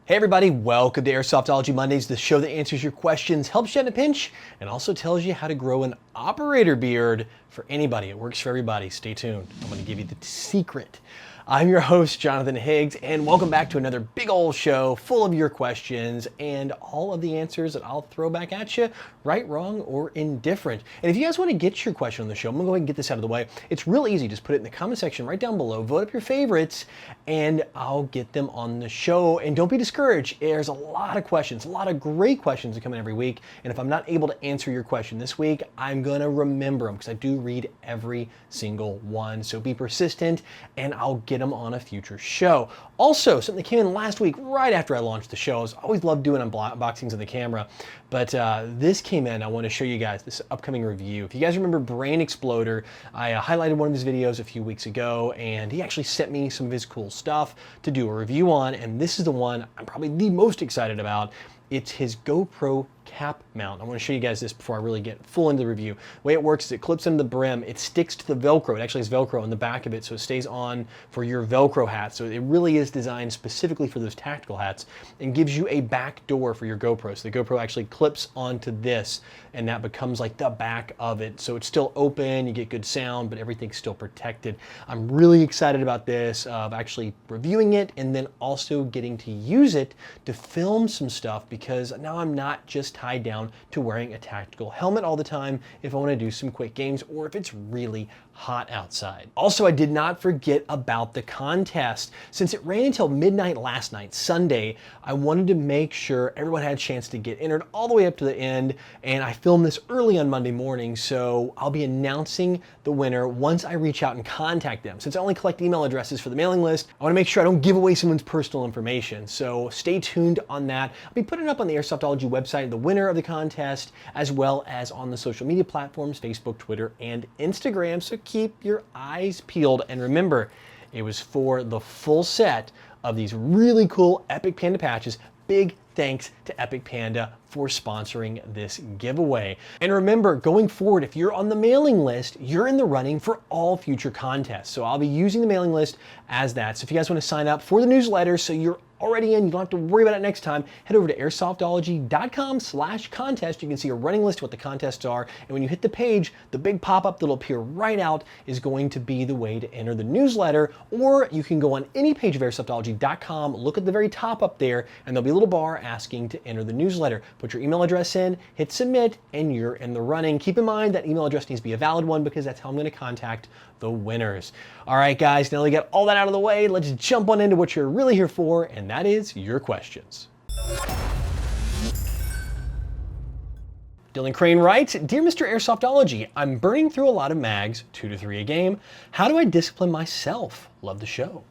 Hey everybody, welcome to Airsoftology Mondays, the show that answers your questions, helps you in a pinch, and also tells you how to grow an operator beard for anybody. It works for everybody. Stay tuned. I'm going to give you the secret. I'm your host, Jonathan Higgs, and welcome back to another big old show full of your questions and all of the answers that I'll throw back at you, right, wrong, or indifferent. And if you guys want to get your question on the show, I'm going to go ahead and get this out of the way. It's real easy. Just put it in the comment section right down below, vote up your favorites, and I'll get them on the show. And don't be discouraged. There's a lot of questions, a lot of great questions that come in every week. And if I'm not able to answer your question this week, I'm going to remember them because I do read every single one. So be persistent and I'll get them on a future show. Also, something that came in last week right after I launched the show. I always love doing unboxings of the camera, but this came in. I want to show you guys this upcoming review. If you guys remember Brain Exploder, I highlighted one of his videos a few weeks ago, and he actually sent me some of his cool stuff to do a review on, and this is the one I'm probably the most excited about. It's his GoPro cap mount. I want to show you guys this before I really get full into the review. The way it works is it clips into the brim, it sticks to the Velcro. It actually has Velcro on the back of it, so it stays on for your Velcro hat. So it really is designed specifically for those tactical hats and gives you a back door for your GoPro. So the GoPro actually clips onto this, and that becomes like the back of it. So it's still open, you get good sound, but everything's still protected. I'm really excited about this, of actually reviewing it and then also getting to use it to film some stuff, because now I'm not just tied down to wearing a tactical helmet all the time if I want to do some quick games or if it's really hot outside. Also, I did not forget about the contest. Since it ran until midnight last night, Sunday, I wanted to make sure everyone had a chance to get entered all the way up to the end, and I filmed this early on Monday morning, so I'll be announcing the winner once I reach out and contact them. Since I only collect email addresses for the mailing list, I want to make sure I don't give away someone's personal information, so stay tuned on that. I'll be putting it up on the Airsoftology website, the winner of the contest, as well as on the social media platforms, Facebook, Twitter, and Instagram, so keep your eyes peeled. And remember, it was for the full set of these really cool Epic Panda patches. Big thanks to Epic Panda for sponsoring this giveaway. And remember, going forward, if you're on the mailing list, you're in the running for all future contests. So I'll be using the mailing list as that. So if you guys want to sign up for the newsletter so you're already in, you don't have to worry about it next time, head over to airsoftology.com/contest. You can see a running list of what the contests are. And when you hit the page, the big pop-up that'll appear right out is going to be the way to enter the newsletter. Or you can go on any page of airsoftology.com, look at the very top up there, and there'll be a little bar asking to enter the newsletter. Put your email address in, hit submit, and you're in the running. Keep in mind that email address needs to be a valid one because that's how I'm going to contact the winners. All right, guys, now that we got all that out of the way, let's jump on into what you're really here for, and that is your questions. Dylan Crane writes, Dear Mr. Airsoftology, I'm burning through a lot of mags, 2 to 3 a game. How do I discipline myself? Love the show.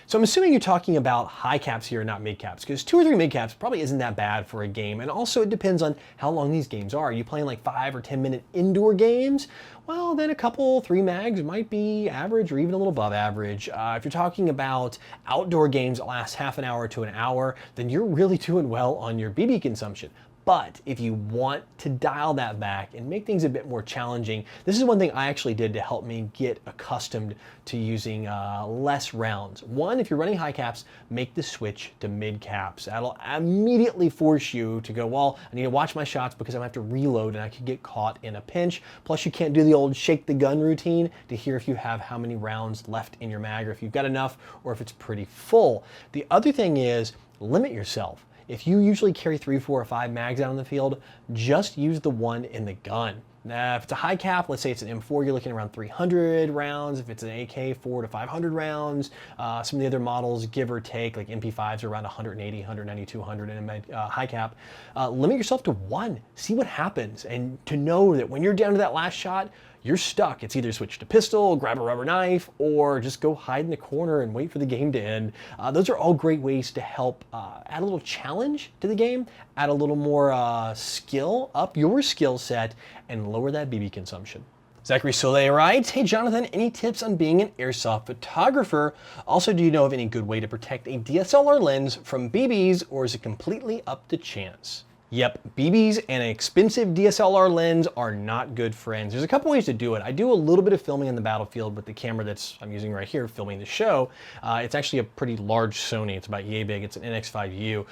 So I'm assuming you're talking about high caps here, not mid caps, because 2 or 3 mid caps probably isn't that bad for a game. And also it depends on how long these games are. Are you playing like 5 or 10 minute indoor games? Well, then a couple, 3 mags might be average or even a little above average. If you're talking about outdoor games that last half an hour to an hour, then you're really doing well on your BB consumption. But if you want to dial that back and make things a bit more challenging, this is one thing I actually did to help me get accustomed to using less rounds. One, if you're running high caps, make the switch to mid caps. That'll immediately force you to go, well, I need to watch my shots because I'm gonna have to reload and I could get caught in a pinch. Plus you can't do the old shake the gun routine to hear if you have how many rounds left in your mag or if you've got enough or if it's pretty full. The other thing is limit yourself. If you usually carry 3, 4, or 5 mags out on the field, just use the one in the gun. Now, if it's a high cap, let's say it's an M4, you're looking around 300 rounds. If it's an AK, 400 to 500 rounds. Some of the other models, give or take, like MP5s are around 180, 190, 200 in a high cap. Limit yourself to 1. See what happens. And to know that when you're down to that last shot, you're stuck. It's either switch to pistol, grab a rubber knife, or just go hide in the corner and wait for the game to end. Those are all great ways to help add a little challenge to the game, add a little more skill, up your skill set, and lower that BB consumption. Zachary Soleil writes, Hey Jonathan, any tips on being an airsoft photographer? Also, do you know of any good way to protect a DSLR lens from BBs, or is it completely up to chance? Yep, BBs and an expensive DSLR lens are not good friends. There's a couple ways to do it. I do a little bit of filming in the battlefield with the camera I'm using right here, filming the show. It's actually a pretty large Sony. It's about yay big. It's an NX5U.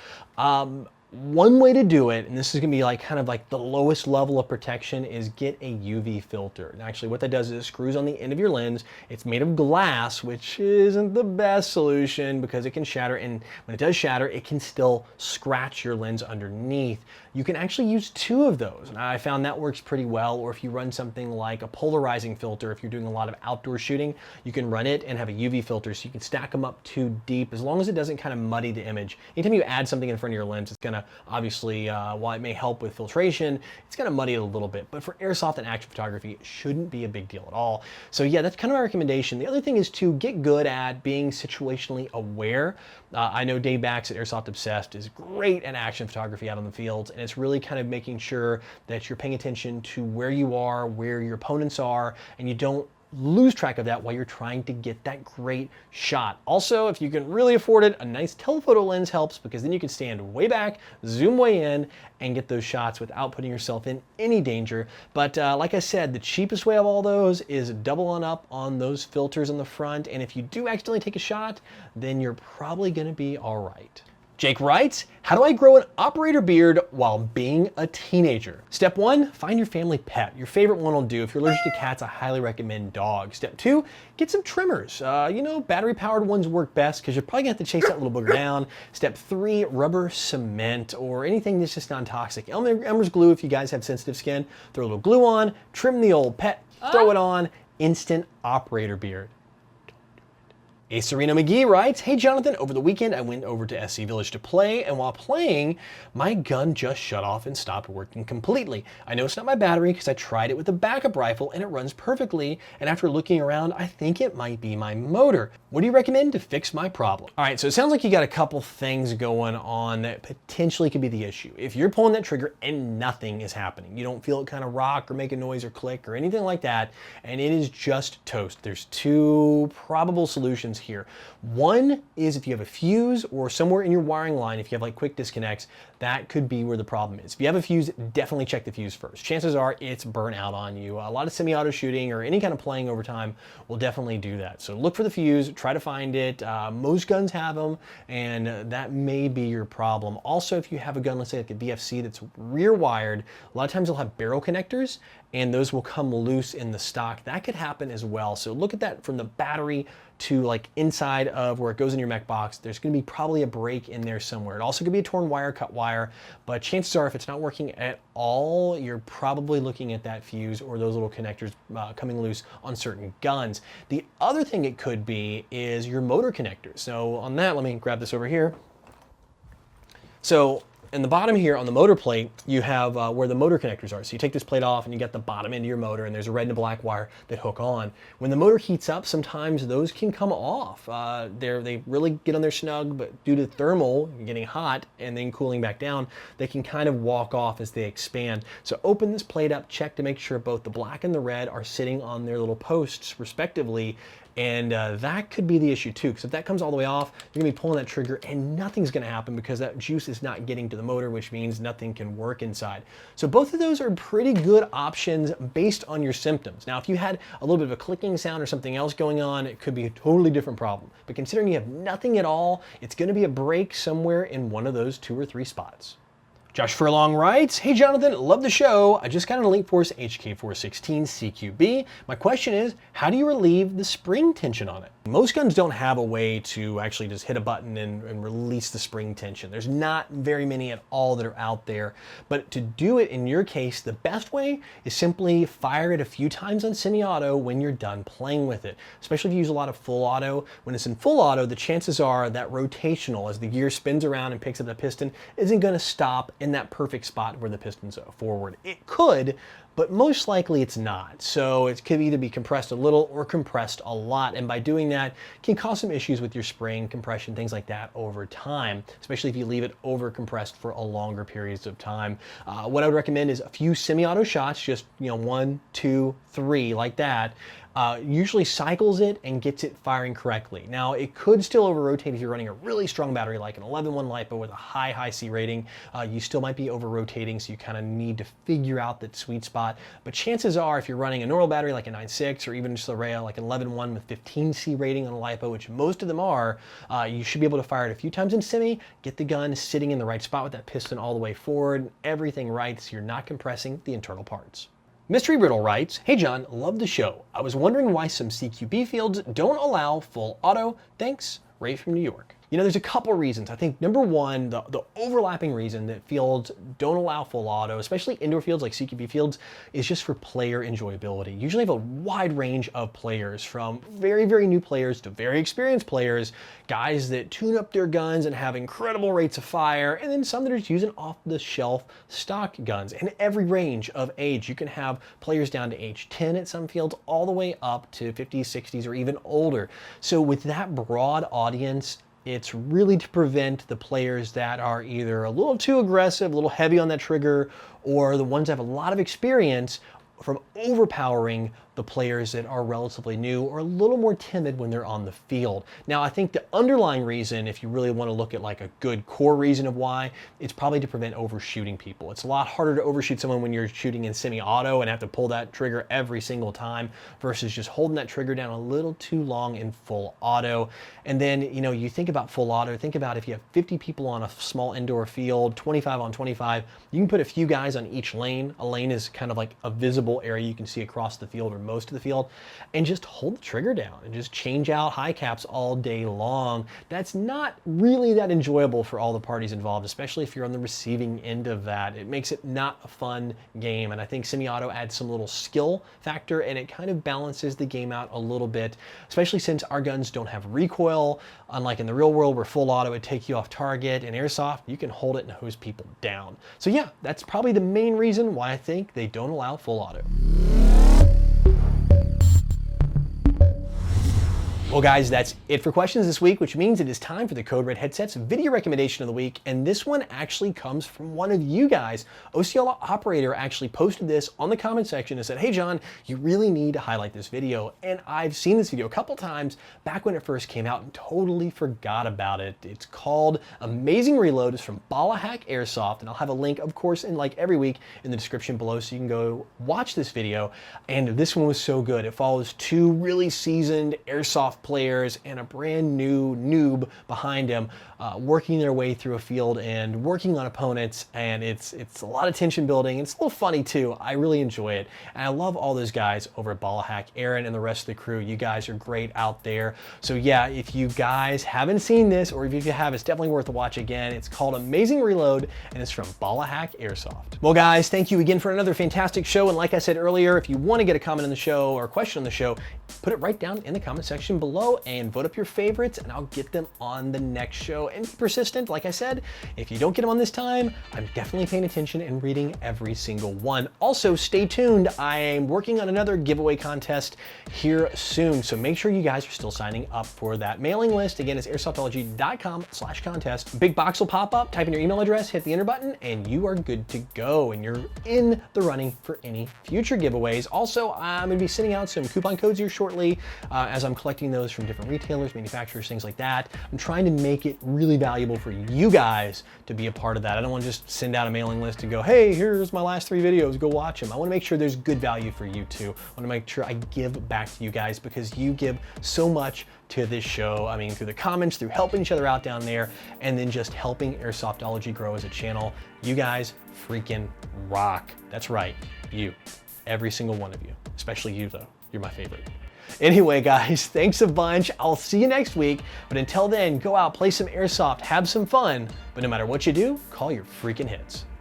One way to do it, and this is gonna be like kind of like the lowest level of protection, is get a UV filter. And actually what that does is it screws on the end of your lens. It's made of glass, which isn't the best solution because it can shatter, and when it does shatter, it can still scratch your lens underneath. You can actually use 2 of those, and I found that works pretty well. Or if you run something like a polarizing filter, if you're doing a lot of outdoor shooting, you can run it and have a UV filter so you can stack them up too deep, as long as it doesn't kind of muddy the image. Anytime you add something in front of your lens, it's gonna obviously, while it may help with filtration, it's gonna muddy it a little bit. But for airsoft and action photography, it shouldn't be a big deal at all. So yeah, that's kind of my recommendation. The other thing is to get good at being situationally aware. I know Dave Bax at Airsoft Obsessed is great at action photography out on the fields, and it's really kind of making sure that you're paying attention to where you are, where your opponents are, and you don't lose track of that while you're trying to get that great shot. Also, if you can really afford it, a nice telephoto lens helps, because then you can stand way back, zoom way in, and get those shots without putting yourself in any danger. But like I said, the cheapest way of all those is doubling up on those filters on the front, and if you do accidentally take a shot, then you're probably gonna be all right. Jake writes, how do I grow an operator beard while being a teenager? Step 1, find your family pet. Your favorite one will do. If you're allergic to cats, I highly recommend dogs. Step 2, get some trimmers. You know, battery powered ones work best because you're probably gonna have to chase that little booger down. Step 3, rubber cement or anything that's just non-toxic. Elmer's glue, if you guys have sensitive skin, throw a little glue on, trim the old pet, throw it on, instant operator beard. A Serena McGee writes, hey Jonathan, over the weekend I went over to SC Village to play, and while playing, my gun just shut off and stopped working completely. I know it's not my battery because I tried it with a backup rifle and it runs perfectly, and after looking around, I think it might be my motor. What do you recommend to fix my problem? All right, so it sounds like you got a couple things going on that potentially could be the issue. If you're pulling that trigger and nothing is happening, you don't feel it kind of rock or make a noise or click or anything like that, and it is just toast, there's 2 probable solutions here. One is if you have a fuse or somewhere in your wiring line, if you have like quick disconnects, that could be where the problem is. If you have a fuse, definitely check the fuse first. Chances are it's burnt out on you. A lot of semi-auto shooting or any kind of playing over time will definitely do that. So look for the fuse, try to find it. Most guns have them, and that may be your problem. Also, if you have a gun, let's say like a BFC that's rear wired, a lot of times they'll have barrel connectors, and those will come loose in the stock. That could happen as well. So look at that from the battery to like inside of where it goes in your mech box. There's gonna be probably a break in there somewhere. It also could be a torn wire, cut wire, but chances are if it's not working at all, you're probably looking at that fuse or those little connectors coming loose on certain guns. The other thing it could be is your motor connector. So on that, let me grab this over here. So in the bottom here on the motor plate, you have where the motor connectors are. So you take this plate off and you get the bottom end of your motor, and there's a red and a black wire that hook on. When the motor heats up, sometimes those can come off. They really get on there snug, but due to thermal getting hot and then cooling back down, they can kind of walk off as they expand. So open this plate up, check to make sure both the black and the red are sitting on their little posts respectively. And that could be the issue too, because if that comes all the way off, you're gonna be pulling that trigger and nothing's gonna happen because that juice is not getting to the motor, which means nothing can work inside. So both of those are pretty good options based on your symptoms. Now, if you had a little bit of a clicking sound or something else going on, it could be a totally different problem. But considering you have nothing at all, it's gonna be a break somewhere in one of those 2 or 3 spots. Josh Furlong writes, hey Jonathan, love the show. I just got an Elite Force HK416 CQB. My question is, how do you relieve the spring tension on it? Most guns don't have a way to actually just hit a button and release the spring tension. There's not very many at all that are out there. But to do it in your case, the best way is simply fire it a few times on semi-auto when you're done playing with it. Especially if you use a lot of full auto. When it's in full auto, the chances are that rotational, as the gear spins around and picks up the piston, isn't gonna stop in that perfect spot where the piston's forward. It could, but most likely it's not. So it could either be compressed a little or compressed a lot. And by doing that, it can cause some issues with your spring, compression, things like that over time, especially if you leave it over compressed for a longer periods of time. What I would recommend is a few semi-auto shots, just 1, 2, 3 like that. usually cycles it and gets it firing correctly. Now, it could still over-rotate if you're running a really strong battery like an 11.1 LiPo with a high C rating. You still might be over-rotating, so you kind of need to figure out that sweet spot. But chances are, if you're running a normal battery like a 9.6 or even just a rail like an 11.1 with 15C rating on a LiPo, which most of them are, you should be able to fire it a few times in semi, get the gun sitting in the right spot with that piston all the way forward, everything right, so you're not compressing the internal parts. Mystery Riddle writes, "Hey John, love the show. I was wondering why some CQB fields don't allow full auto. Thanks, Ray from New York." You know, there's a couple reasons. I think number one, the overlapping reason that fields don't allow full auto, especially indoor fields like CQB fields, is just for player enjoyability. You usually have a wide range of players, from very, very new players to very experienced players, guys that tune up their guns and have incredible rates of fire, and then some that are just using off-the-shelf stock guns. In every range of age, you can have players down to age 10 at some fields, all the way up to 50s, 60s, or even older. So with that broad audience, it's really to prevent the players that are either a little too aggressive, a little heavy on that trigger, or the ones that have a lot of experience from overpowering the players that are relatively new or a little more timid when they're on the field. Now, I think the underlying reason, if you really want to look at like a good core reason of why, it's probably to prevent overshooting people. It's a lot harder to overshoot someone when you're shooting in semi-auto and have to pull that trigger every single time versus just holding that trigger down a little too long in full auto. And then, you know, you think about full auto, think about if you have 50 people on a small indoor field, 25 on 25, you can put a few guys on each lane. A lane is kind of like a visible area you can see across the field or most of the field, and just hold the trigger down and just change out high caps all day long. That's not really that enjoyable for all the parties involved, especially if you're on the receiving end of that. It makes it not a fun game, and I think semi-auto adds some little skill factor, and it kind of balances the game out a little bit, especially since our guns don't have recoil, unlike in the real world where full auto would take you off target. In Airsoft, you can hold it and hose people down. So yeah, that's probably the main reason why I think they don't allow full auto. Well guys, that's it for questions this week, which means it is time for the Code Red Headset's video recommendation of the week, and this one actually comes from one of you guys. OCL Operator actually posted this on the comment section and said, "Hey John, you really need to highlight this video." And I've seen this video a couple times back when it first came out and totally forgot about it. It's called Amazing Reload. It's from Ballhack Airsoft, and I'll have a link, of course, in like every week in the description below so you can go watch this video. And this one was so good. It follows two really seasoned Airsoft players and a brand new noob behind him, working their way through a field and working on opponents, and it's a lot of tension building. It's a little funny too. I really enjoy it, and I love all those guys over at Ballhack. Aaron and the rest of the crew, you guys are great out there. So yeah, if you guys haven't seen this, or if you have, it's definitely worth a watch again. It's called Amazing Reload, and it's from Ballhack Airsoft. Well guys, thank you again for another fantastic show, and like I said earlier, if you want to get a comment on the show or a question on the show, put it right down in the comment section below and vote up your favorites, and I'll get them on the next show. And be persistent. Like I said, if you don't get them on this time, I'm definitely paying attention and reading every single one. Also, stay tuned. I am working on another giveaway contest here soon, so make sure you guys are still signing up for that mailing list. Again, it's airsoftology.com/contest. Big box will pop up, type in your email address, hit the enter button, and you are good to go, and you're in the running for any future giveaways. Also, I'm going to be sending out some coupon codes here shortly as I'm collecting those from different retailers, manufacturers, things like that. I'm trying to make it really valuable for you guys to be a part of that. I don't want to just send out a mailing list and go, "Hey, here's my last 3 videos, go watch them." I want to make sure there's good value for you too. I want to make sure I give back to you guys because you give so much to this show. I mean, through the comments, through helping each other out down there, and then just helping Airsoftology grow as a channel. You guys freaking rock. That's right, you. Every single one of you. Especially you though. You're my favorite. Anyway, guys, thanks a bunch. I'll see you next week. But until then, go out, play some Airsoft, have some fun. But no matter what you do, call your freaking hits.